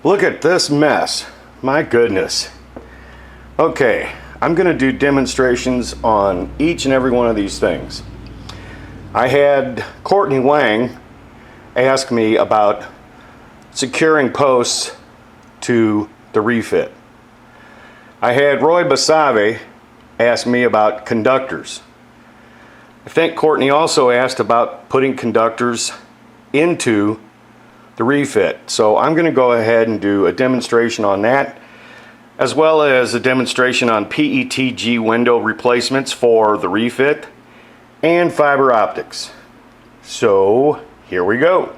Look at this mess. My goodness. Okay, I'm going to do demonstrations on each and every one of these things. I had Courtney Wang ask me about securing posts to the Refit. I had Roy Basave ask me about conductors. I think Courtney also asked about putting conductors into the Refit. So I'm going to go ahead and do a demonstration on that, as well as a demonstration on PETG window replacements for the Refit and fiber optics. So here we go.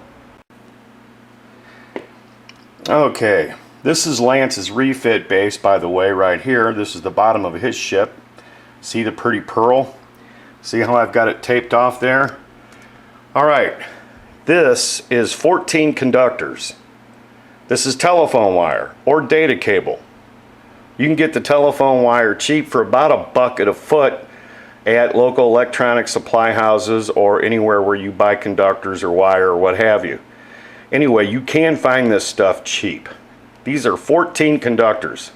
Okay, this is Lance's Refit base, by the way, right here. This is the bottom of his ship. See the pretty pearl? See how I've got it taped off there? All right, this is 14 conductors. This is telephone wire or data cable. You can get the telephone wire cheap for about $1 a foot at local electronic supply houses or anywhere where you buy conductors or wire or what have you. Anyway, you can find this stuff cheap. These are 14 conductors.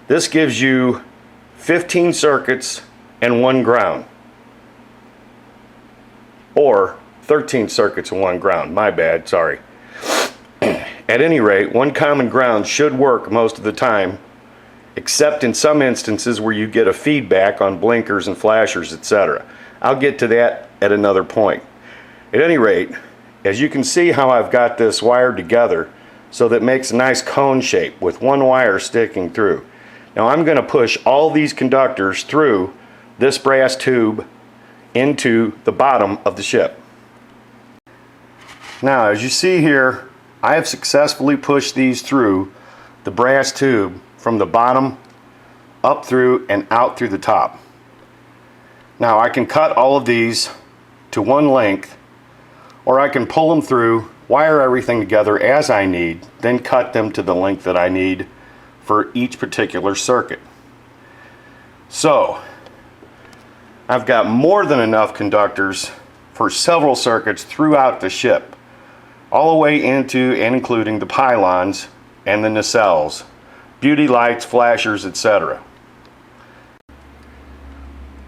This gives you 15 circuits and 1 ground. Or 13 circuits and 1 ground. My bad, sorry. At any rate, 1 common ground should work most of the time, except in some instances where you get a feedback on blinkers and flashers, etc. I'll get to that at another point. At any rate, as you can see how I've got this wired together so that it makes a nice cone shape with 1 wire sticking through. Now I'm going to push all these conductors through this brass tube into the bottom of the ship. Now, as you see here, I have successfully pushed these through the brass tube from the bottom up through and out through the top. Now I can cut all of these to 1 length, or I can pull them through, wire everything together as I need, then cut them to the length that I need for each particular circuit. So I've got more than enough conductors for several circuits throughout the ship, all the way into and including the pylons and the nacelles, beauty lights, flashers, etc.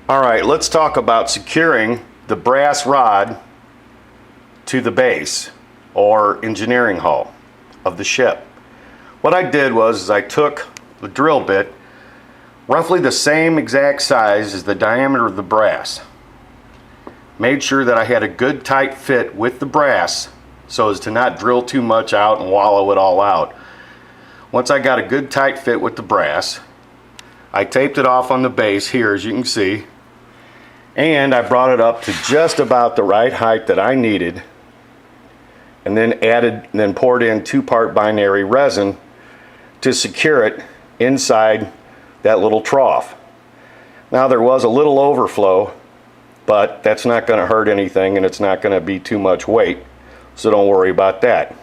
Alright, let's talk about securing the brass rod to the base or engineering hull of the ship. What I did was I took the drill bit, roughly the same exact size as the diameter of the brass, made sure that I had a good tight fit with the brass so as to not drill too much out and wallow it all out. Once I got a good tight fit with the brass, I taped it off on the base here, as you can see, and I brought it up to just about the right height that I needed, and then poured in 2-part binary resin to secure it inside that little trough. Now there was a little overflow, but that's not going to hurt anything and it's not going to be too much weight, so don't worry about that.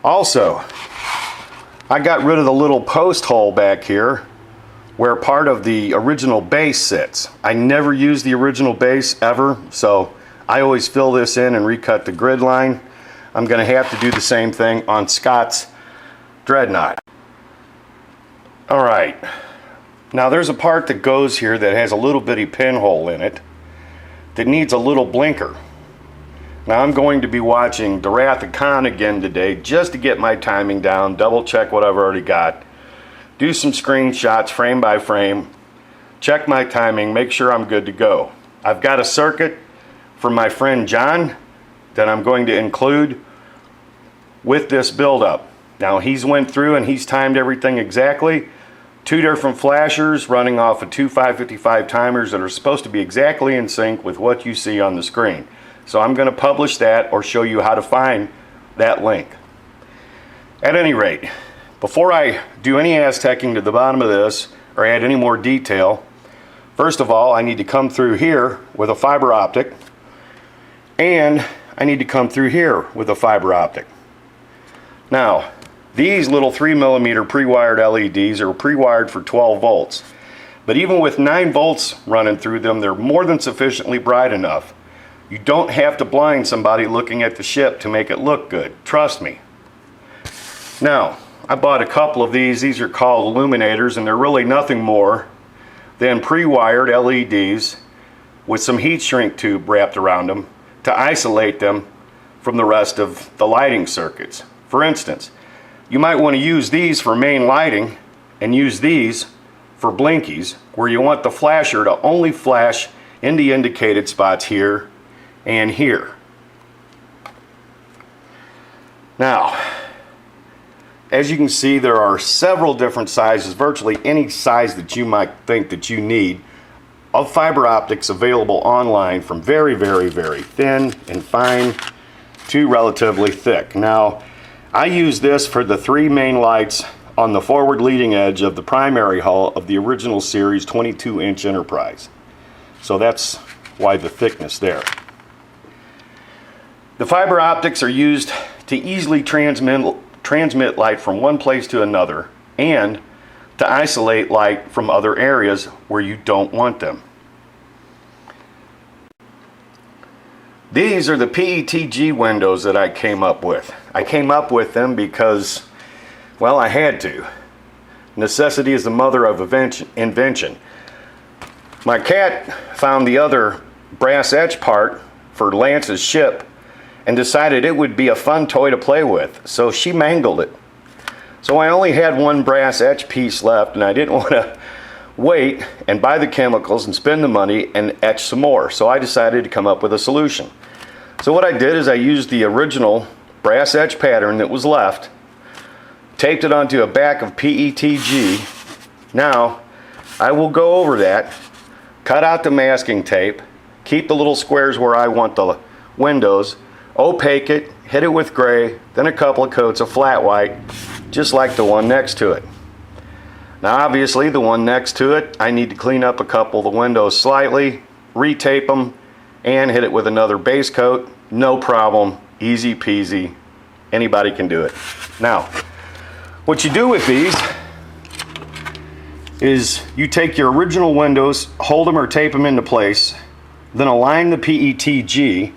Also, I got rid of the little post hole back here where part of the original base sits. I never use the original base ever, so I always fill this in and recut the grid line. I'm going to have to do the same thing on Scott's Dreadnought. Alright, now there's a part that goes here that has a little bitty pinhole in it that needs a little blinker. Now I'm going to be watching The Wrath of Khan again today just to get my timing down, double check what I've already got, do some screenshots frame by frame, check my timing, make sure I'm good to go. I've got a circuit from my friend John that I'm going to include with this build-up. Now he's went through and he's timed everything exactly. 2 different flashers running off of 2 555 timers that are supposed to be exactly in sync with what you see on the screen. So I'm going to publish that or show you how to find that link. At any rate, before I do any Aztecing to the bottom of this or add any more detail, first of all I need to come through here with a fiber optic, and I need to come through here with a fiber optic. Now these little 3mm pre-wired LEDs are pre-wired for 12 volts, but even with 9 volts running through them, they're more than sufficiently bright enough. You don't have to blind somebody looking at the ship to make it look good, trust me. Now, I bought a couple of these. These are called illuminators, and they're really nothing more than pre-wired LEDs with some heat shrink tube wrapped around them to isolate them from the rest of the lighting circuits. For instance, you might want to use these for main lighting and use these for blinkies, where you want the flasher to only flash in the indicated spots here and here. Now, as you can see, there are several different sizes, virtually any size that you might think that you need, of fiber optics available online, from very, very, very thin and fine to relatively thick. Now, I use this for the 3 main lights on the forward leading edge of the primary hull of the original series 22-inch Enterprise. So that's why the thickness there. The fiber optics are used to easily transmit light from one place to another and to isolate light from other areas where you don't want them. These are the PETG windows that I came up with. I came up with them because, well, I had to. Necessity is the mother of invention. My cat found the other brass etch part for Lance's ship and decided it would be a fun toy to play with, so she mangled it. So I only had one brass etch piece left, and I didn't want to wait and buy the chemicals and spend the money and etch some more, so I decided to come up with a solution. So what I did is I used the original brass etch pattern that was left, taped it onto a back of PETG. Now I will go over that, cut out the masking tape, keep the little squares where I want the windows, opaque it, hit it with gray, then a couple of coats of flat white, just like the one next to it. Now obviously the one next to it, I need to clean up a couple of the windows slightly, retape them, and hit it with another base coat. No problem, easy peasy, anybody can do it. Now, what you do with these is you take your original windows, hold them or tape them into place, then align the PETG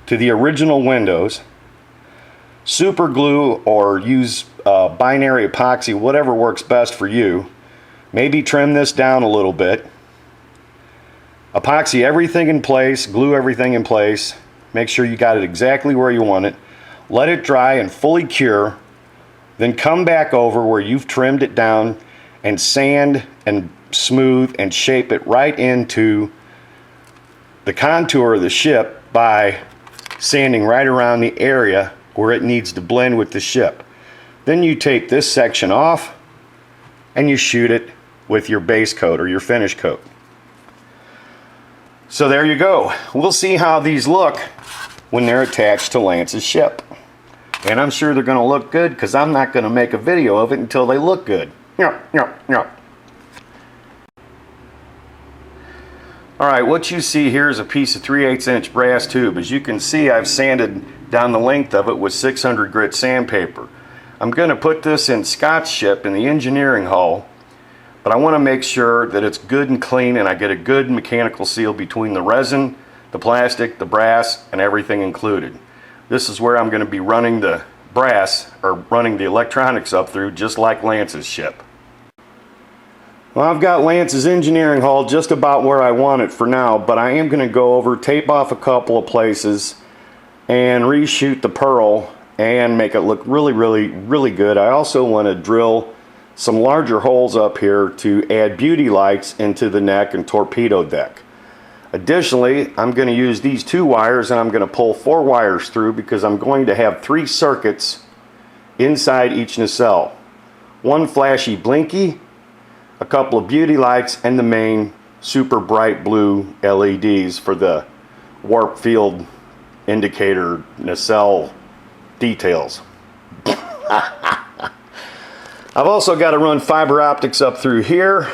to the original windows, super glue or use binary epoxy, whatever works best for you. Maybe trim this down a little bit. Epoxy everything in place, glue everything in place, make sure you got it exactly where you want it. Let it dry and fully cure, then come back over where you've trimmed it down and sand and smooth and shape it right into the contour of the ship by sanding right around the area where it needs to blend with the ship. Then you take this section off and you shoot it with your base coat or your finish coat. So there you go. We'll see how these look when they're attached to Lance's ship. And I'm sure they're going to look good because I'm not going to make a video of it until they look good. Alright, what you see here is a piece of 3/8 inch brass tube. As you can see, I've sanded down the length of it with 600 grit sandpaper. I'm going to put this in Scott's ship in the engineering hull, but I want to make sure that it's good and clean and I get a good mechanical seal between the resin, the plastic, the brass, and everything included. This is where I'm going to be running the brass, or running the electronics up through, just like Lance's ship. Well, I've got Lance's engineering hull just about where I want it for now, but I am going to go over, tape off a couple of places, and reshoot the pearl and make it look really, really, really good. I also want to drill some larger holes up here to add beauty lights into the neck and torpedo deck. Additionally, I'm going to use these 2 wires and I'm going to pull 4 wires through because I'm going to have 3 circuits inside each nacelle. 1 flashy blinky, a couple of beauty lights, and the main super bright blue LEDs for the warp field indicator nacelle details. I've also got to run fiber optics up through here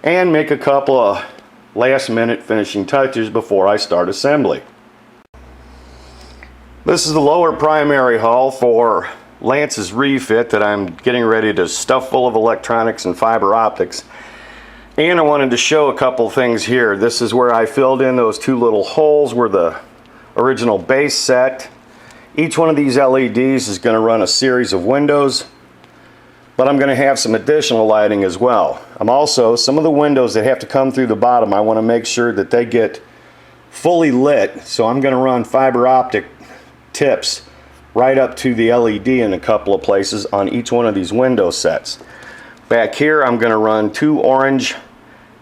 and make a couple of last minute finishing touches before I start assembly. This is the lower primary hull for Lance's refit that I'm getting ready to stuff full of electronics and fiber optics. And I wanted to show a couple things here. This is where I filled in those 2 little holes where the original base set Each one of these LEDs is going to run a series of windows, but I'm going to have some additional lighting as well. I'm also, some of the windows that have to come through the bottom, I want to make sure that they get fully lit, so I'm going to run fiber optic tips right up to the LED in a couple of places on each one of these window sets. Back here I'm going to run 2 orange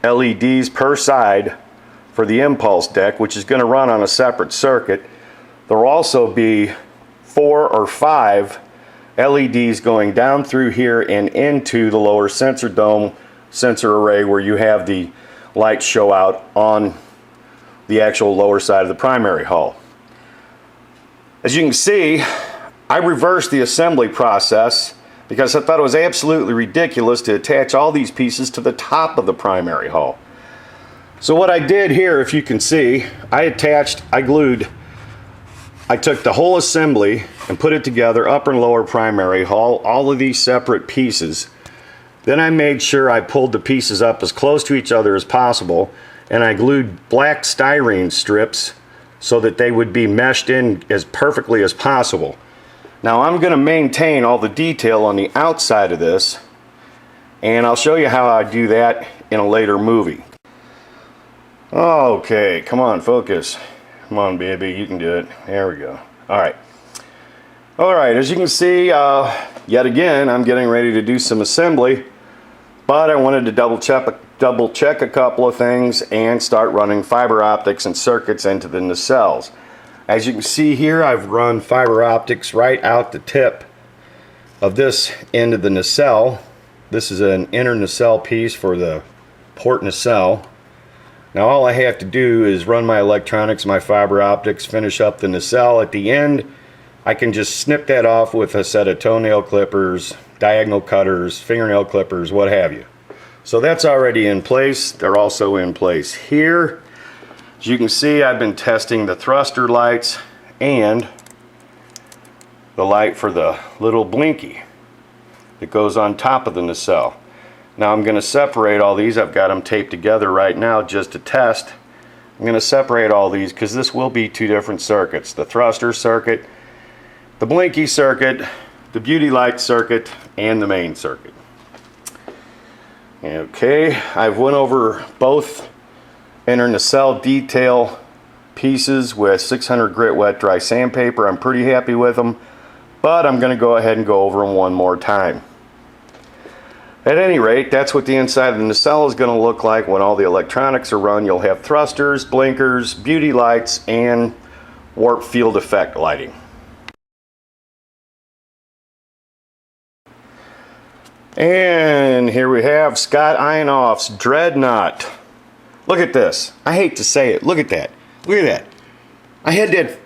LEDs per side for the impulse deck, which is going to run on a separate circuit. There will also be 4 or 5 LEDs going down through here and into the lower sensor dome sensor array, where you have the lights show out on the actual lower side of the primary hull. As you can see, I reversed the assembly process because I thought it was absolutely ridiculous to attach all these pieces to the top of the primary hull. So what I did here, if you can see, I took the whole assembly and put it together, upper and lower primary hull, all of these separate pieces. Then I made sure I pulled the pieces up as close to each other as possible, and I glued black styrene strips so that they would be meshed in as perfectly as possible. Now I'm going to maintain all the detail on the outside of this, and I'll show you how I do that in a later movie. Okay, come on, focus. Come on, baby, you can do it. There we go. All right, as you can see, yet again, I'm getting ready to do some assembly, but I wanted to double check a couple of things and start running fiber optics and circuits into the nacelles. As you can see here, I've run fiber optics right out the tip of this end of the nacelle. This is an inner nacelle piece for the port nacelle. Now all I have to do is run my electronics, my fiber optics, finish up the nacelle. At the end, I can just snip that off with a set of toenail clippers, diagonal cutters, fingernail clippers, what have you. So that's already in place. They're also in place here. As you can see, I've been testing the thruster lights and the light for the little blinky that goes on top of the nacelle. Now I'm going to separate all these. I've got them taped together right now just to test. I'm going to separate all these because this will be 2 different circuits. The thruster circuit, the blinky circuit, the beauty light circuit, and the main circuit. Okay, I've went over both inner nacelle detail pieces with 600 grit wet dry sandpaper. I'm pretty happy with them, but I'm going to go ahead and go over them one more time. At any rate, that's what the inside of the nacelle is going to look like when all the electronics are run. You'll have thrusters, blinkers, beauty lights, and warp field effect lighting. And here we have Scott Einoff's Dreadnought. Look at this. I hate to say it. Look at that. Look at that. I had that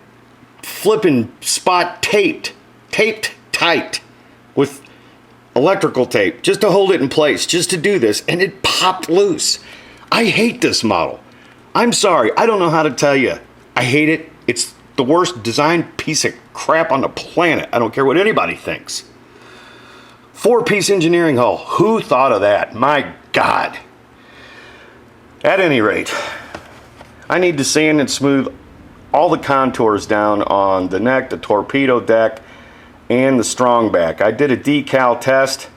flipping spot taped tight with electrical tape just to hold it in place, just to do this, and it popped loose. I hate this model. I'm sorry. I don't know how to tell you. I hate it. It's the worst designed piece of crap on the planet. I don't care what anybody thinks. 4-piece engineering hull. Who thought of that? My God. At any rate, I need to sand and smooth all the contours down on the neck, the torpedo deck, and the strong back. I did a decal test,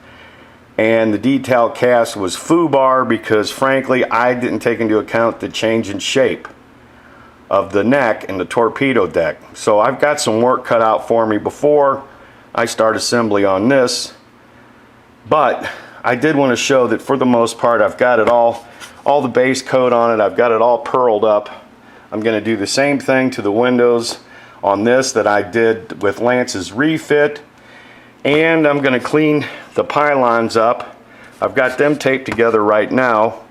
and the decal cast was foobar because, frankly, I didn't take into account the change in shape of the neck and the torpedo deck. So I've got some work cut out for me before I start assembly on this. But I did want to show that for the most part I've got it all the base coat on it. I've got it all purled up. I'm going to do the same thing to the windows on this that I did with Lance's Refit. And I'm going to clean the pylons up. I've got them taped together right now.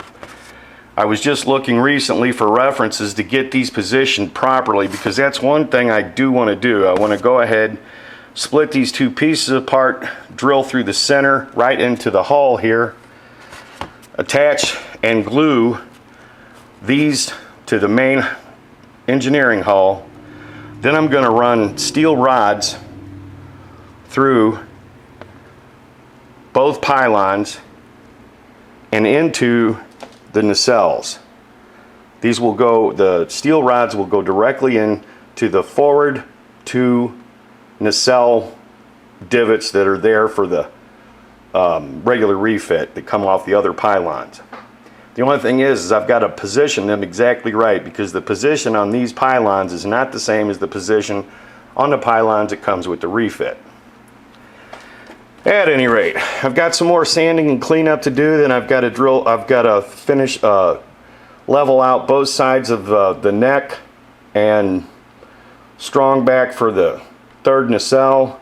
I was just looking recently for references to get these positioned properly, because that's one thing I do want to do. I want to go ahead, split these 2 pieces apart, drill through the center right into the hull here, attach and glue these to the main engineering hull. Then I'm going to run steel rods through both pylons and into the nacelles. The steel rods will go directly into the forward 2 nacelle divots that are there for the regular refit that come off the other pylons. The only thing is I've got to position them exactly right, because the position on these pylons is not the same as the position on the pylons that comes with the refit. At any rate, I've got some more sanding and cleanup to do. Then I've got to finish, level out both sides of the neck and strong back for the third nacelle.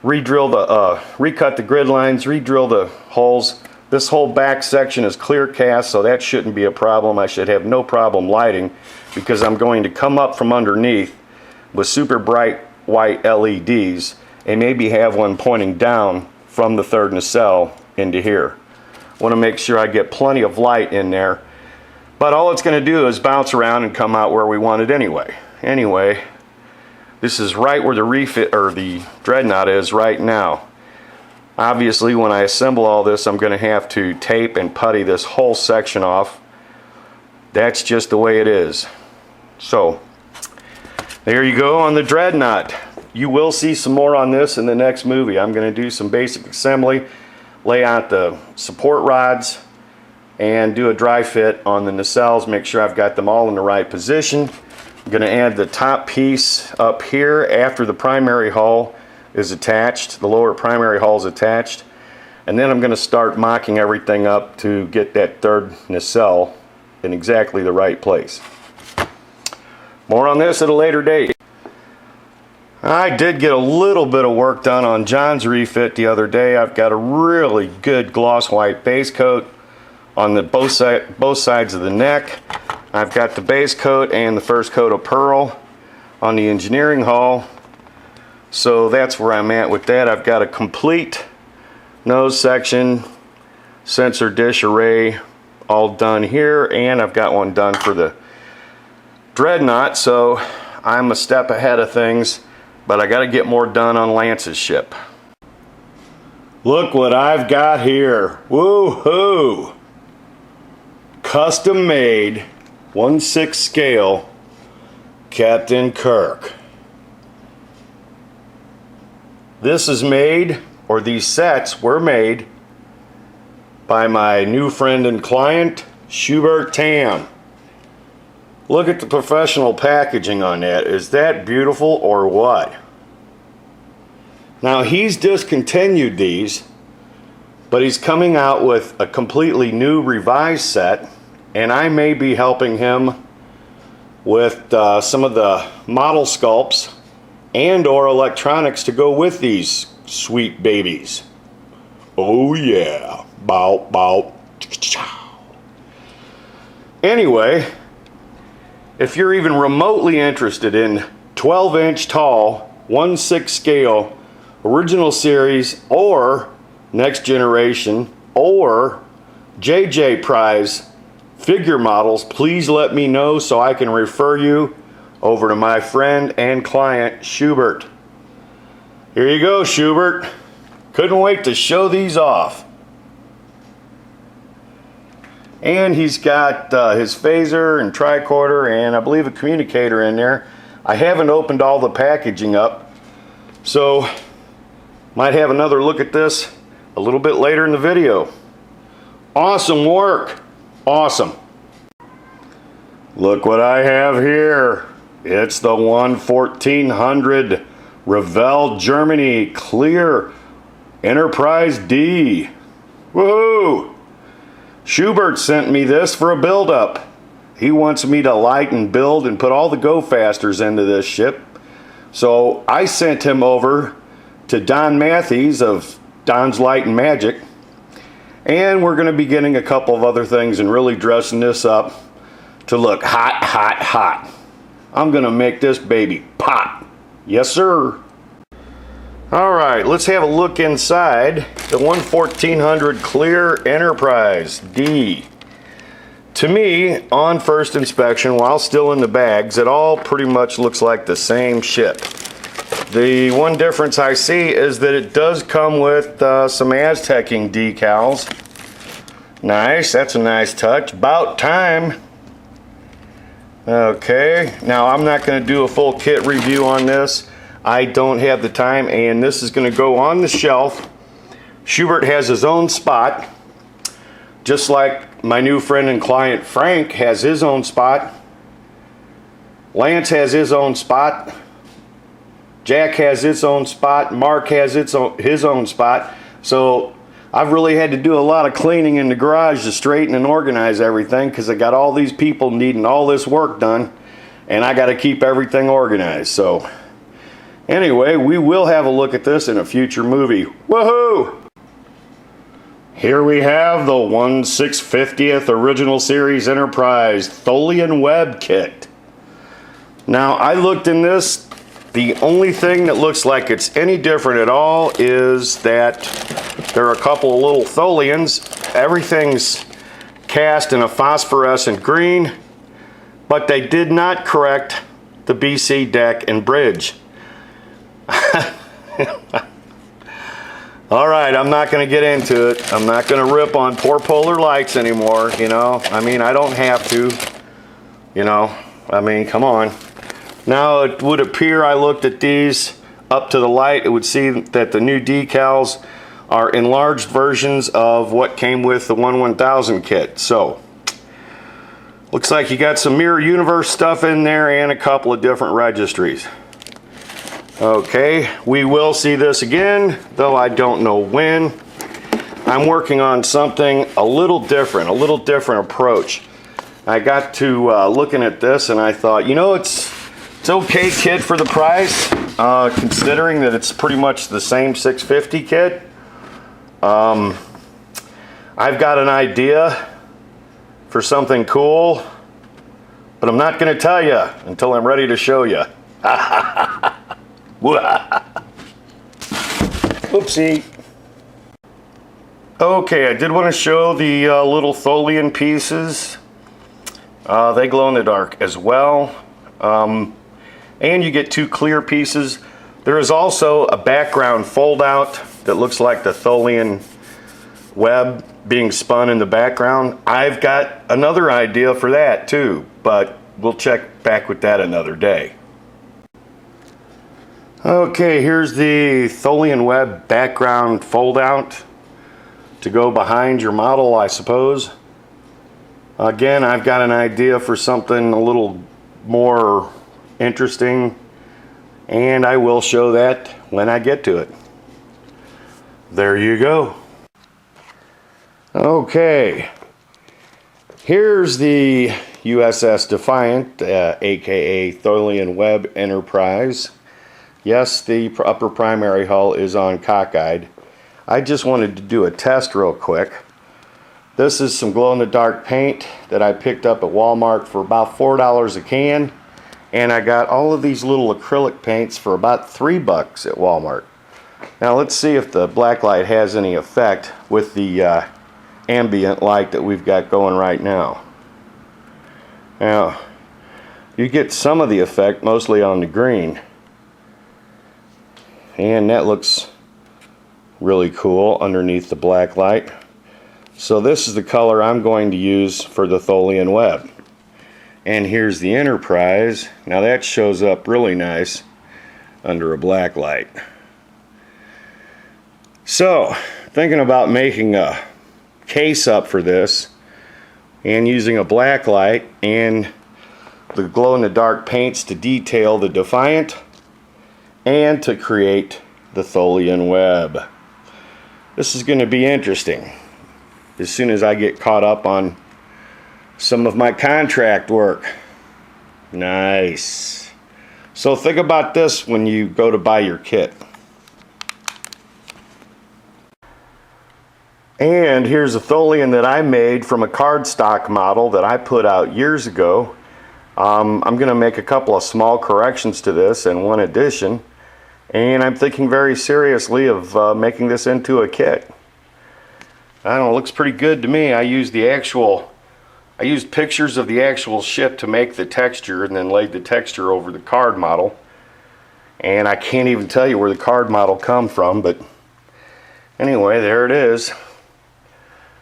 Recut the grid lines, re-drill the holes. This whole back section is clear cast, so that shouldn't be a problem. I should have no problem lighting, because I'm going to come up from underneath with super bright white LEDs and maybe have one pointing down from the third nacelle into here. I want to make sure I get plenty of light in there, but all it's going to do is bounce around and come out where we want it anyway. Anyway, this is right where the refit or the dreadnought is right now. Obviously, when I assemble all this, I'm going to have to tape and putty this whole section off. That's just the way it is. So, there you go on the dreadnought. You will see some more on this in the next movie. I'm going to do some basic assembly, lay out the support rods, and do a dry fit on the nacelles, make sure I've got them all in the right position. I'm going to add the top piece up here after the primary hull is attached, the lower primary hull is attached, and then I'm going to start mocking everything up to get that third nacelle in exactly the right place. More on this at a later date. I did get a little bit of work done on John's refit the other day. I've got a really good gloss white base coat on the both sides of the neck. I've got the base coat and the first coat of pearl on the engineering hull. So that's where I'm at with that. I've got a complete nose section, sensor dish array all done here, and I've got one done for the dreadnought, so I'm a step ahead of things, but I got to get more done on Lance's ship. Look what I've got here. Woo-hoo! Custom made 1/6 scale Captain Kirk. This is made, or these sets were made, by my new friend and client, Schubert Tam. Look at the professional packaging on that. Is that beautiful or what? Now, he's discontinued these, but he's coming out with a completely new revised set, and I may be helping him with some of the model sculpts and or electronics to go with these sweet babies. Oh yeah. Bow, bow. Anyway, if you're even remotely interested in 12-inch tall, 1/6 scale, original series, or next generation, or JJ prize figure models, please let me know so I can refer you over to my friend and client, Schubert. Here you go, Schubert. Couldn't wait to show these off. And he's got his phaser and tricorder and I believe a communicator in there. I haven't opened all the packaging up, so might have another look at this a little bit later in the video. Awesome work. Awesome. Look what I have here. It's the 1400 Revell Germany Clear Enterprise D. Woohoo! Schubert sent me this for a build-up. He wants me to light and build and put all the go-fasters into this ship. So I sent him over to Don Matthews of Don's Light and Magic. And we're going to be getting a couple of other things and really dressing this up to look hot, hot, hot. I'm going to make this baby pop. Yes, sir. All right, let's have a look inside the 1400 Clear Enterprise D. To me, on first inspection, while still in the bags, it all pretty much looks like the same ship. The one difference I see is that it does come with some Aztecing decals. Nice, that's a nice touch. About time. Okay, now I'm not going to do a full kit review on this. I don't have the time, and this is going to go on the shelf. Schubert has his own spot, just like my new friend and client Frank has his own spot. Lance has his own spot. Jack has his own spot. Mark has his own spot. So I've really had to do a lot of cleaning in the garage to straighten and organize everything, because I got all these people needing all this work done, and I got to keep everything organized. So anyway, we will have a look at this in a future movie. Woohoo! Here we have the 1/650th Original Series Enterprise Tholian Web Kit. Now, I looked in this. The only thing that looks like it's any different at all is that there are a couple of little Tholians. Everything's cast in a phosphorescent green, but they did not correct the BC deck and bridge. All right, I'm not going to get into it. I'm not going to rip on poor polar lights anymore, you know. I mean, I don't have to, you know. I mean, come on. Now, it would appear, I looked at these up to the light, it would see that the new decals are enlarged versions of what came with the 1/1000 kit. So, looks like you got some Mirror Universe stuff in there and a couple of different registries. Okay, we will see this again, though I don't know when. I'm working on something a little different approach. I got to looking at this and I thought, you know, it's okay kit for the price, considering that it's pretty much the same 650 kit. I've got an idea for something cool, but I'm not going to tell you until I'm ready to show you. Whoopsie. Okay, I did want to show the little Tholian pieces. They glow in the dark as well. And you get two clear pieces. There is also a background fold out that looks like the Tholian web being spun in the background. I've got another idea for that too, but we'll check back with that another day. Okay, here's the Tholian web background fold out to go behind your model, I suppose. Again, I've got an idea for something a little more interesting, and I will show that when I get to it. There you go. Okay, here's the USS Defiant, aka Tholian Web Enterprise. Yes, the upper primary hull is on cockeyed. I just wanted to do a test real quick. This is some glow-in-the-dark paint that I picked up at Walmart for about $4 a can. And I got all of these little acrylic paints for about $3 at Walmart. Now let's see if the black light has any effect with the ambient light that we've got going right now. Now, you get some of the effect mostly on the green. And that looks really cool underneath the black light. So this is the color I'm going to use for the Tholian web. And here's the Enterprise. Now that shows up really nice under a black light. So, thinking about making a case up for this and using a black light and the glow-in-the-dark paints to detail the Defiant and to create the Tholian web. This is going to be interesting as soon as I get caught up on some of my contract work. Nice. So think about this when you go to buy your kit. And here's a Tholian that I made from a cardstock model that I put out years ago. I'm going to make a couple of small corrections to this and one addition. And I'm thinking very seriously of making this into a kit. I don't know, it looks pretty good to me. I used pictures of the actual ship to make the texture and then laid the texture over the card model. And I can't even tell you where the card model come from, but anyway, there it is.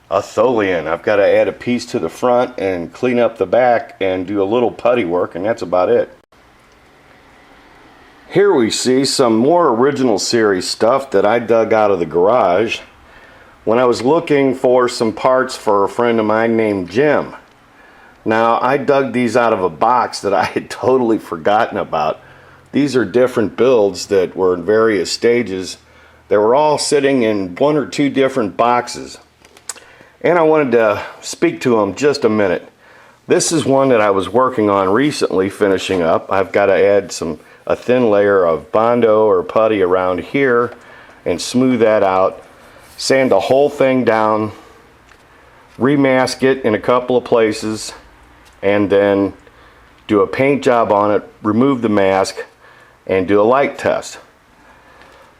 A Tholian. I've got to add a piece to the front and clean up the back and do a little putty work, and that's about it. Here we see some more original series stuff that I dug out of the garage when I was looking for some parts for a friend of mine named Jim. Now, I dug these out of a box that I had totally forgotten about. These are different builds that were in various stages. They were all sitting in 1 or 2 different boxes. And I wanted to speak to them just a minute. This is one that I was working on recently, finishing up. I've got to add a thin layer of Bondo or putty around here and smooth that out. Sand the whole thing down, remask it in a couple of places, and then do a paint job on it, remove the mask, and do a light test.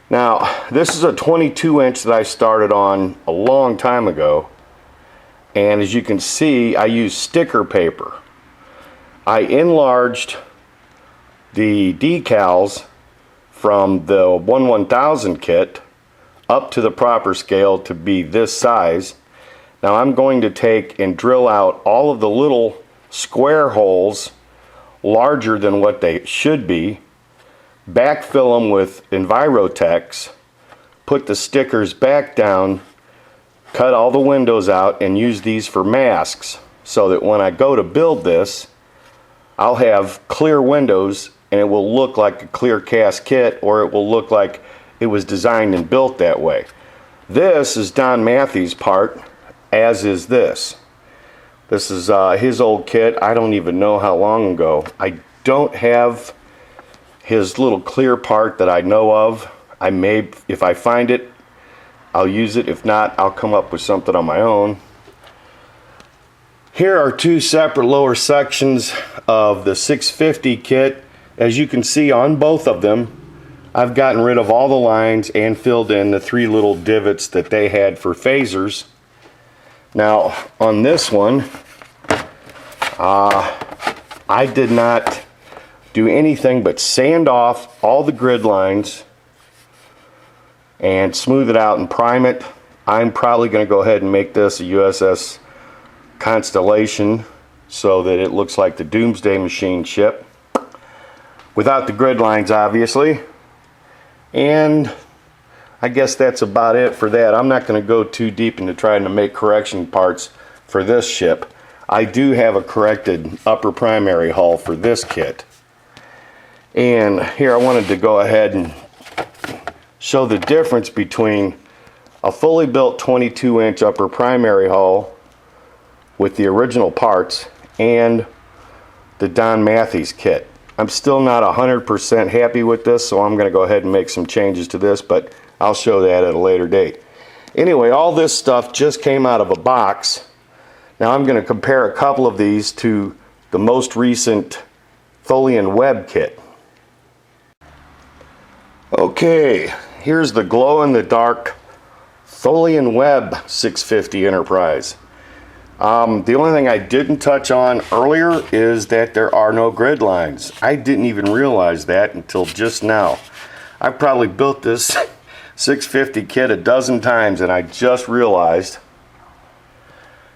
Now, this is a 22-inch that I started on a long time ago, and as you can see, I used sticker paper. I enlarged the decals from the 1/1000 kit up to the proper scale to be this size. Now I'm going to take and drill out all of the little square holes larger than what they should be, backfill them with Envirotex, put the stickers back down, cut all the windows out, and use these for masks so that when I go to build this, I'll have clear windows and it will look like a clear cast kit, or it will look like it was designed and built that way. This is Don Matthews' part, as is this. This is his old kit. I don't even know how long ago. I don't have his little clear part that I know of. I may, if I find it, I'll use it. If not, I'll come up with something on my own. Here are 2 separate lower sections of the 650 kit. As you can see on both of them, I've gotten rid of all the lines and filled in the 3 little divots that they had for phasers. Now, on this one, I did not do anything but sand off all the grid lines and smooth it out and prime it. I'm probably going to go ahead and make this a USS Constellation so that it looks like the Doomsday Machine ship. Without the grid lines, obviously. And I guess that's about it for that. I'm not going to go too deep into trying to make correction parts for this ship. I do have a corrected upper primary hull for this kit. And here I wanted to go ahead and show the difference between a fully built 22-inch upper primary hull with the original parts and the Don Matthews kit. I'm still not 100% happy with this, so I'm going to go ahead and make some changes to this, but I'll show that at a later date. Anyway, all this stuff just came out of a box. Now I'm going to compare a couple of these to the most recent Tholian web kit. Okay, here's the glow-in-the-dark Tholian Web 650 Enterprise. The only thing I didn't touch on earlier is that there are no grid lines. I didn't even realize that until just now. I probably built this 650 kit a dozen times and I just realized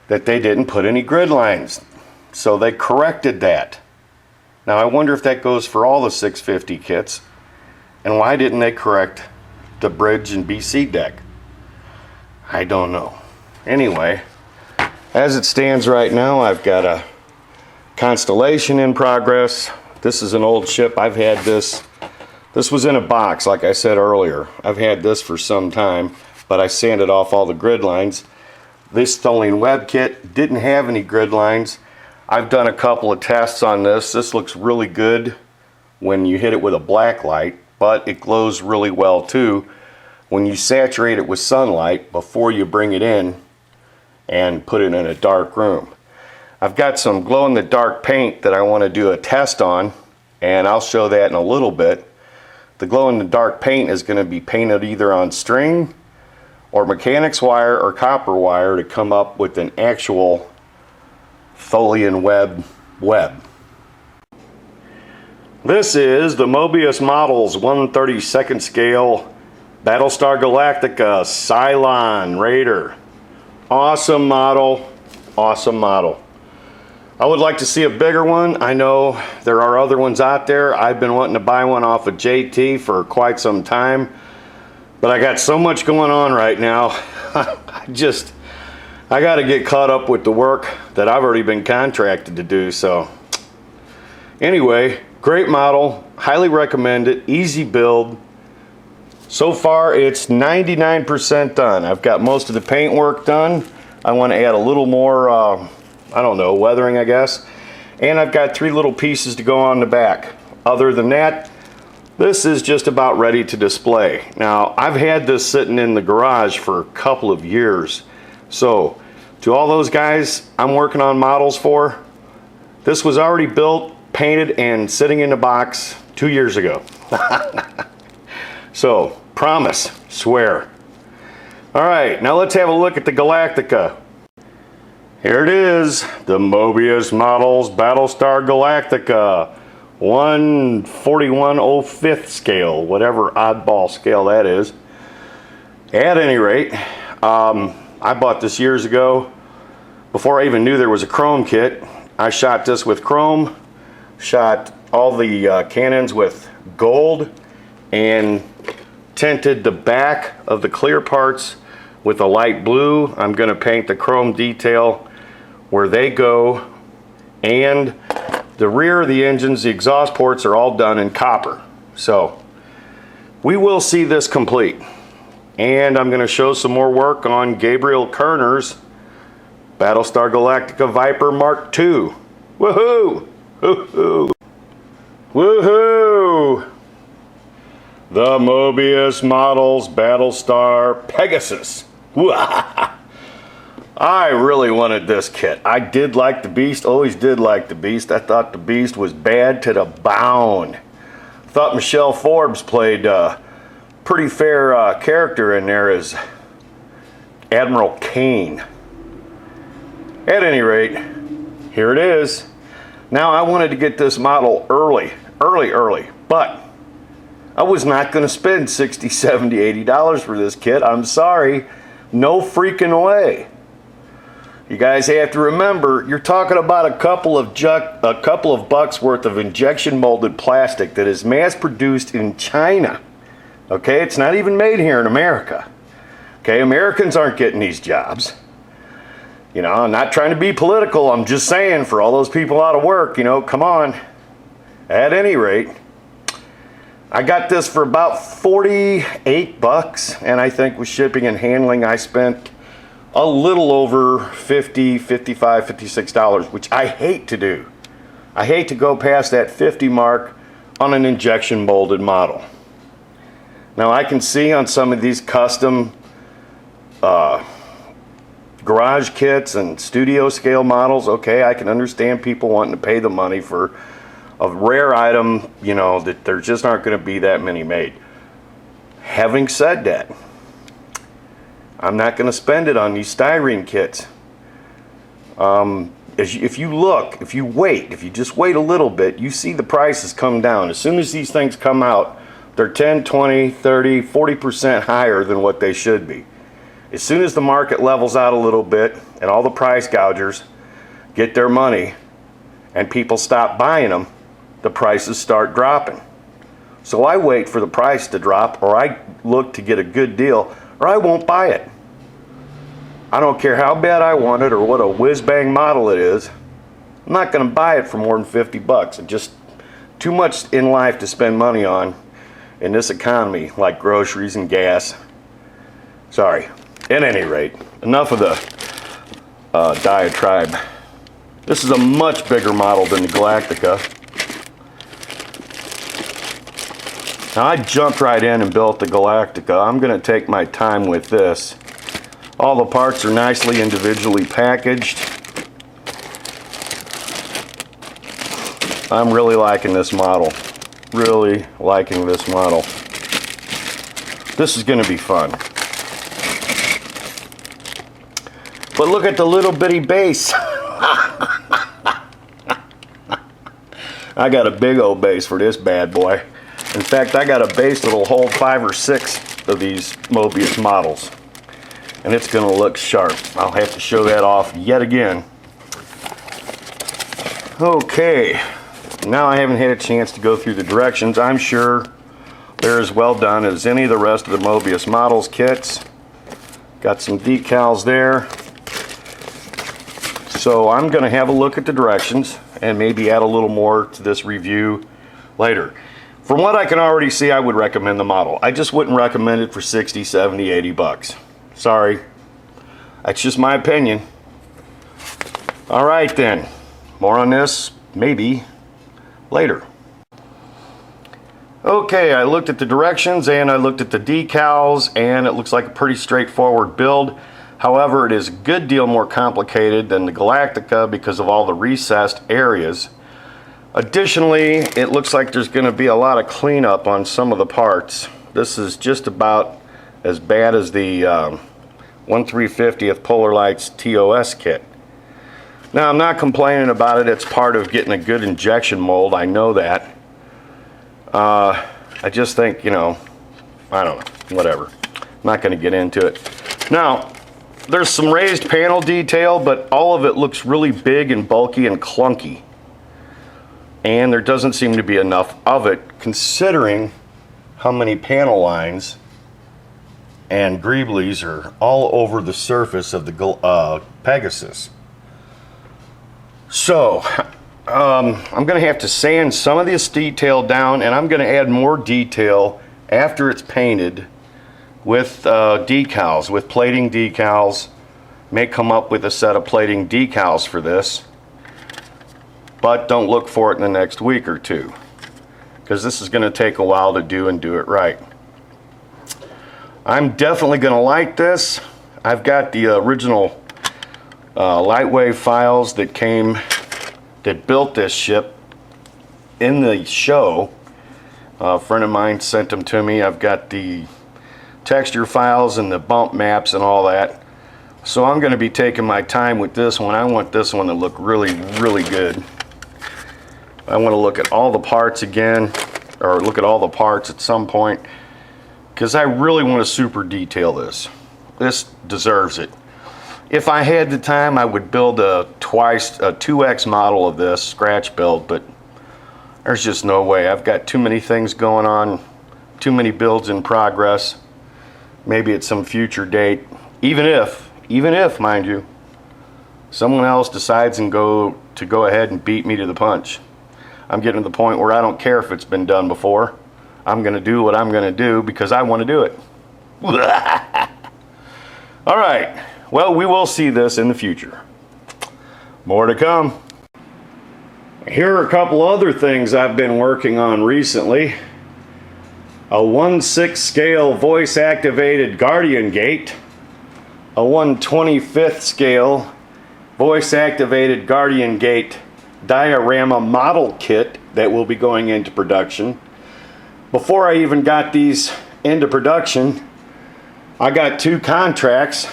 that they didn't put any grid lines. So they corrected that. Now I wonder if that goes for all the 650 kits, and why didn't they correct the bridge and BC deck? I don't know. Anyway, as it stands right now, I've got a Constellation in progress. This is an old ship. I've had this. This was in a box, like I said earlier. I've had this for some time, but I sanded off all the grid lines. This Tholian web kit didn't have any grid lines. I've done a couple of tests on this. This looks really good when you hit it with a black light, but it glows really well too when you saturate it with sunlight before you bring it in and put it in a dark room. I've got some glow-in-the-dark paint that I want to do a test on, and I'll show that in a little bit. The glow-in-the-dark paint is going to be painted either on string or mechanics wire or copper wire to come up with an actual Tholian web. This is the Mobius Models 1/32 scale Battlestar Galactica Cylon Raider. Awesome model, awesome model. I would like to see a bigger one. I know there are other ones out there. I've been wanting to buy one off of JT for quite some time, but I got so much going on right now. I got to get caught up with the work that I've already been contracted to do. So anyway, great model, highly recommend it, easy build. So far it's 99% done. I've got most of the paint work done. I want to add a little more, I don't know, weathering I guess. And I've got 3 little pieces to go on the back. Other than that, this is just about ready to display. Now, I've had this sitting in the garage for a couple of years. So, to all those guys I'm working on models for, this was already built, painted, and sitting in the box 2 years ago. So, promise, swear. Alright, now let's have a look at the Galactica. Here it is, the Mobius Models Battlestar Galactica. 1/41/05 scale, whatever oddball scale that is. At any rate, I bought this years ago. Before I even knew there was a chrome kit, I shot this with chrome, shot all the cannons with gold, and tinted the back of the clear parts with a light blue. I'm going to paint the chrome detail where they go, and the rear of the engines, the exhaust ports are all done in copper. So we will see this complete. And I'm going to show some more work on Gabriel Kerner's Battlestar Galactica Viper Mark II. Woohoo! Woohoo! Woohoo! The Mobius Models Battlestar Pegasus. I really wanted this kit. I did like the Beast, always did like the Beast. I thought the Beast was bad to the bone. Thought Michelle Forbes played a pretty fair character in there as Admiral Kane. At any rate, here it is. Now I wanted to get this model early, but I was not going to spend $60, $70, $80 for this kit. I'm sorry, no freaking way. You guys have to remember, you're talking about a couple of bucks worth of injection molded plastic that is mass produced in China. Okay, it's not even made here in America. Okay, Americans aren't getting these jobs. You know, I'm not trying to be political. I'm just saying, for all those people out of work, you know, come on. At any rate, I got this for about 48 bucks, and I think with shipping and handling I spent a little over $50, $55, $56, which I hate to do. I hate to go past that 50 mark on an injection molded model. Now I can see on some of these custom garage kits and studio scale models, okay, I can understand people wanting to pay the money for a rare item, you know, that there just aren't going to be that many made. Having said that, I'm not going to spend it on these styrene kits. If you just wait a little bit, you see the prices come down. As soon as these things come out, they're 10, 20, 30, 40% higher than what they should be. As soon as the market levels out a little bit and all the price gougers get their money and people stop buying them, the prices start dropping. So I wait for the price to drop, or I look to get a good deal, or I won't buy it. I don't care how bad I want it or what a whiz-bang model it is. I'm not going to buy it for more than 50 bucks. It's just too much in life to spend money on in this economy, like groceries and gas. Sorry. At any rate, enough of the diatribe. This is a much bigger model than the Galactica. Now I jumped right in and built the Galactica. I'm going to take my time with this. All the parts are nicely individually packaged. I'm really liking this model. Really liking this model. This is going to be fun. But look at the little bitty base. I got a big old base for this bad boy. In fact, I got a base that'll hold 5 or 6 of these Mobius models. And it's going to look sharp. I'll have to show that off yet again. Okay, now I haven't had a chance to go through the directions. I'm sure they're as well done as any of the rest of the Mobius models kits. Got some decals there. So I'm going to have a look at the directions and maybe add a little more to this review later. From what I can already see, I would recommend the model. I just wouldn't recommend it for 60, 70, 80 bucks. Sorry. That's just my opinion. All right then. More on this maybe later. Okay, I looked at the directions and I looked at the decals, and it looks like a pretty straightforward build. However, it is a good deal more complicated than the Galactica because of all the recessed areas. Additionally, it looks like there's going to be a lot of cleanup on some of the parts. This is just about as bad as the 1/350th Polar Lights TOS kit. Now, I'm not complaining about it. It's part of getting a good injection mold. I know that. I just think, you know, I don't know, whatever. I'm not going to get into it. Now, there's some raised panel detail, but all of it looks really big and bulky and clunky. And there doesn't seem to be enough of it, considering how many panel lines and greeblies are all over the surface of the Pegasus. So, I'm going to have to sand some of this detail down, and I'm going to add more detail after it's painted with decals, with plating decals. May come up with a set of plating decals for this, but don't look for it in the next week or two, because this is going to take a while to do and do it right. I'm definitely going to like this. I've got the original Lightwave files that built this ship in the show. A friend of mine sent them to me. I've got the texture files and the bump maps and all that. So I'm going to be taking my time with this one. I want this one to look really, really good. I want to look at all the parts again, or look at all the parts at some point, because I really want to super detail this. This deserves it. If I had the time, I would build a 2X model of this, scratch build, but there's just no way. I've got too many things going on, too many builds in progress. Maybe at some future date, even if, mind you, someone else decides to go ahead and beat me to the punch. I'm getting to the point where I don't care if it's been done before. I'm going to do what I'm going to do because I want to do it. All right. Well, we will see this in the future. More to come. Here are a couple other things I've been working on recently. A 1/6 scale voice activated Guardian Gate. A 1/25th scale voice activated Guardian Gate diorama model kit that will be going into production. Before I even got these into production, I got 2 contracts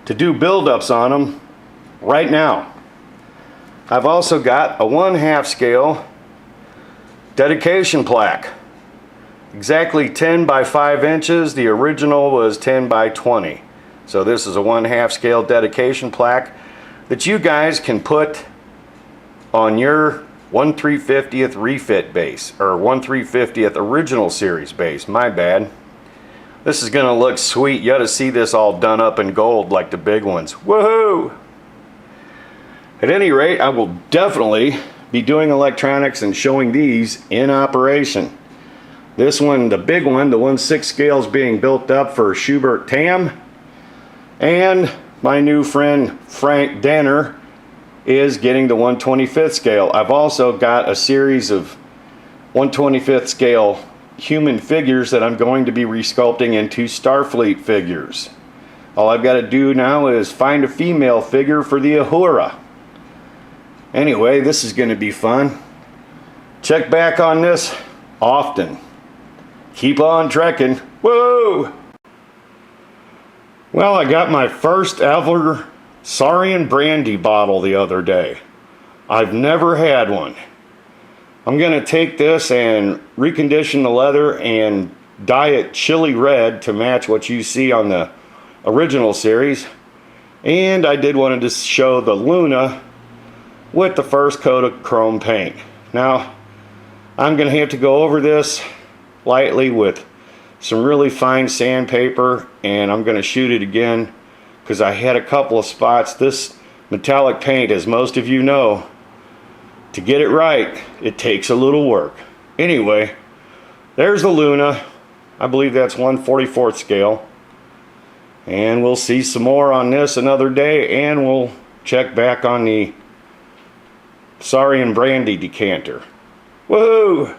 to do buildups on them right now. I've also got a 1/2 scale dedication plaque. Exactly 10 by 5 inches. The original was 10 by 20. So this is a 1/2 scale dedication plaque that you guys can put on your 1/350th Refit base, or 1/350th original series base, my bad. This is going to look sweet. You ought to see this all done up in gold like the big ones. Woohoo! At any rate, I will definitely be doing electronics and showing these in operation. This one, the big one, the 1/6 scale, is being built up for Schubert Tam. And my new friend Frank Denner is getting the 1/25th scale. I've also got a series of 1/25th scale human figures that I'm going to be resculpting into Starfleet figures. All I've got to do now is find a female figure for the Uhura. Anyway, this is going to be fun. Check back on this often. Keep on trekking. Whoa! Well, I got my first ever Saurian brandy bottle the other day. I've never had one. I'm going to take this and recondition the leather and dye it chili red to match what you see on the original series. And I did want to show the Luna with the first coat of chrome paint. Now, I'm going to have to go over this lightly with some really fine sandpaper, and I'm going to shoot it again because I had a couple of spots. This metallic paint, as most of you know, to get it right, it takes a little work. Anyway, there's the Luna. I believe that's 1/44 scale. And we'll see some more on this another day, and we'll check back on the Sorry and Brandy decanter. Woohoo!